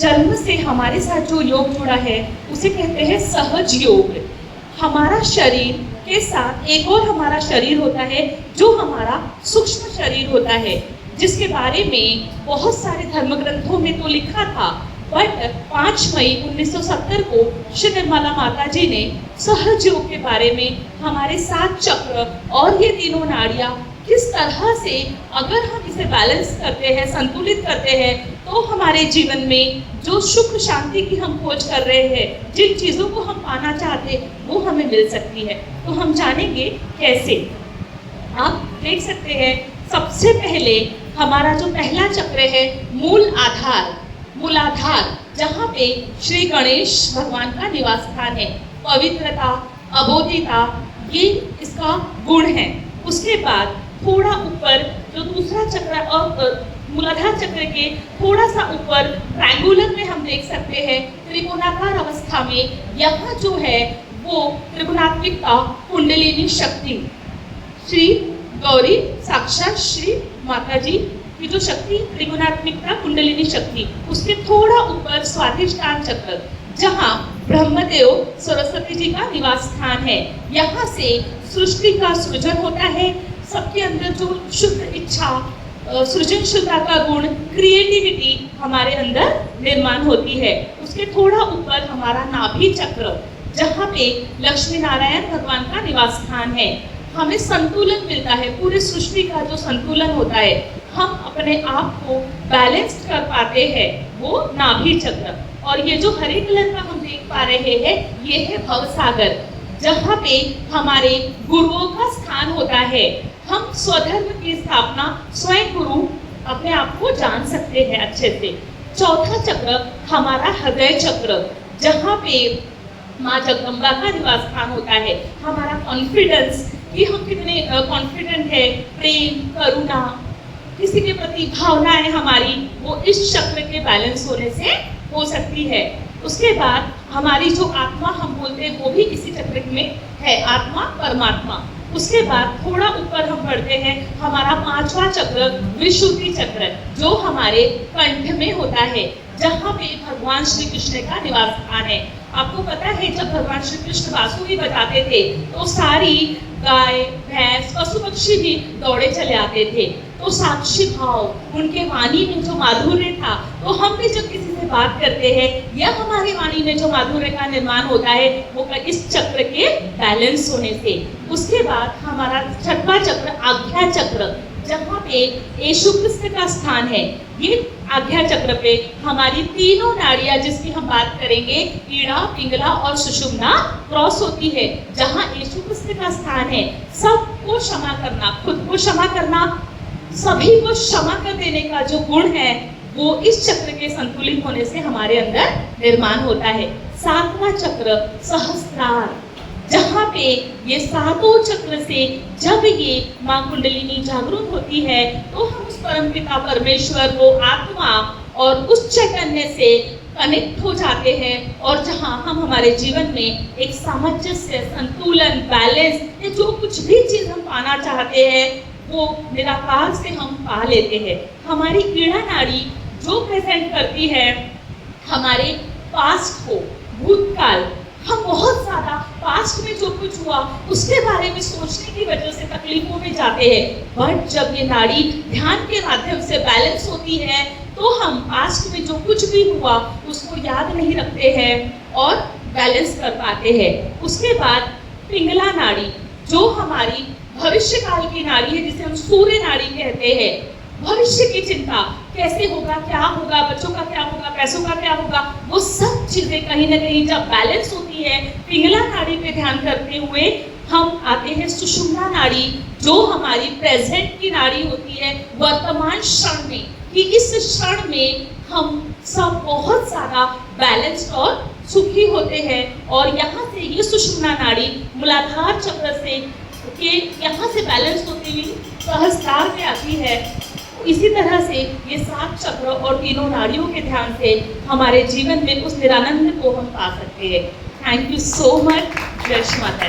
जन्म से हमारे साथ जो योग जुड़ा है उसे कहते हैं सहज योग। हमारा शरीर के साथ एक और हमारा शरीर होता है जो हमारा सूक्ष्म शरीर होता है, जिसके बारे में बहुत सारे धर्म ग्रंथों में तो लिखा था, बट 5 मई 1970 को श्री निर्मला माता जी ने सहज योग के बारे में हमारे 7 चक्र और ये तीनों नाड़ियाँ किस तरह से अगर हम इसे बैलेंस करते हैं, संतुलित करते हैं, तो हमारे जीवन में जो सुख शांति की हम खोज कर रहे हैं, जिन चीज़ों को हम पाना चाहते हैं वो हमें मिल सकती है। तो हम जानेंगे कैसे। आप देख सकते हैं सबसे पहले हमारा जो पहला चक्र है मूलाधार, जहाँ पे श्री गणेश भगवान का निवास स्थान है। पवित्रता, अबोधिता, ये इसका गुण है। उसके बाद थोड़ा ऊपर जो दूसरा चक्र और मूलाधार चक्र के थोड़ा सा ऊपर ट्रायंगुलर में हम देख सकते हैं त्रिकोणाकार अवस्था में, यहाँ जो है वो त्रिगुणात्मिकता, कुंडलिनी शक्ति, श्री गौरी साक्षात श्री माता जी की जो शक्ति, त्रिगुणात्मिकता, कुंडलिनी शक्ति, उसके थोड़ा ऊपर स्वाधिष्ठान चक्र, जहाँ ब्रह्मदेव सरस्वती जी का निवास स्थान है। यहाँ से सृष्टि का सृजन होता है। सबके अंदर जो शुद्ध इच्छा, सृजनशीलता का गुण, क्रिएटिविटी हमारे अंदर निर्माण होती है। उसके थोड़ा ऊपर हमारा नाभि चक्र, जहाँ पे लक्ष्मी नारायण भगवान का निवास स्थान है। हमें संतुलन मिलता है, पूरे सृष्टि का जो संतुलन होता है, हम अपने आप को बैलेंस्ड कर पाते हैं, वो नाभि चक्र। और ये जो हरे कलर का हम देख पा रहे हैं, ये है भवसागर, जहाँ पे हमारे गुरुओं का स्थान होता है। हम स्वधर्म की स्थापना, स्वयं गुरु अपने आप को जान सकते हैं अच्छे से। चौथा चक्र हमारा हृदय चक्र, जहाँ पे माँ जगदम्बा का निवास स्थान होता है। हमारा कॉन्फिडेंस कि हम कितने कॉन्फिडेंट है, प्रेम, करुणा, किसी के प्रति भावनाएं हमारी, वो इस चक्र के बैलेंस होने से हो सकती है। उसके बाद हमारी जो आत्मा हम बोलते हैं वो भी इसी चक्र में है, आत्मा परमात्मा। उसके बाद थोड़ा ऊपर हम बढ़ते हैं, हमारा 5वां चक्र विशुद्धि चक्र, जो हमारे कंठ में होता है, जहाँ पे भगवान श्री कृष्ण का निवास स्थान है। आपको पता है जब भगवान श्री कृष्ण बांसुरी बजाते थे तो सारी गाय, भैंस, पशु पक्षी भी दौड़े चले आते थे। तो साक्षी भाव, उनके वाणी में जो माधुर्य था, तो हम भी जब किसी से बात करते हैं या हमारे वाणी में जो माधुर्य का निर्माण होता है, वो इस चक्र के बैलेंस होने से। उसके बाद हमारा 6वां चक्र आज्ञा चक्र, जहाँ पे यीशु कृष्ण का स्थान है। ये आज्ञा चक्र पे हमारी तीनों नाड़ियाँ, जिसकी हम बात करेंगे, ईड़ा, पिंगला और सुषुम्ना, क्रॉस होती है, जहाँ यीशु कृष्ण का स्थान है। सबको क्षमा करना, खुद को क्षमा करना, सभी को क्षमा कर देने का जो गुण है, वो इस चक्र के संतुलित होने से हमारे अंदर निर्माण होता है। 7वां चक्र सहस्त्रार, जहाँ पे ये 7 चक्र से जब ये माँ कुंडलिनी जागरूक होती है, तो हम उस परमपिता परमेश्वर को, आत्मा और उस चैतन्य से कनेक्ट हो जाते हैं। और जहाँ हम हमारे जीवन में एक सामंजस्य, संतुलन, बैलेंस, ये जो कुछ भी चीज़ हम पाना चाहते हैं, वो निराकार से हम पा लेते हैं। हमारी ईड़ा नाड़ी जो प्रेजेंट करती है हमारे पास्ट को, भूतकाल, हम बहुत ज़्यादा पास्ट में जो कुछ हुआ उसके बारे में सोचने की वजह से तकलीफों में जाते हैं। बट जब ये नाड़ी ध्यान के माध्यम से बैलेंस होती है, तो हम पास्ट में जो कुछ भी हुआ उसको याद नहीं रखते हैं और बैलेंस कर पाते हैं। उसके बाद पिंगला नाड़ी, जो हमारी भविष्य काल की नाड़ी है, जिसे हम सूर्य नाड़ी कहते हैं। भविष्य की चिंता, कैसे होगा, क्या होगा, बच्चों का क्या होगा, पैसों का क्या होगा, वो सब चीजें कहीं ना कहीं जब बैलेंस होती है, पिंगला नाड़ी पे ध्यान करते हुए हम आते हैं सुषुम्ना नाड़ी, जो हमारी प्रेजेंट की नाड़ी होती है, वर्तमान क्षण में, कि इस क्षण में हम सब बहुत ज्यादा बैलेंस्ड और सुखी होते हैं। और यहाँ से ये सुषुम्ना नाड़ी मूलाधार चक्र से के यहाँ से बैलेंस होती हुई सहस्त्रार में आती है। इसी तरह से ये 7 चक्र और तीनों नाड़ियों के ध्यान से हमारे जीवन में उस निरानंद को हम पा सकते हैं। Thank you so much. जय श्री माता।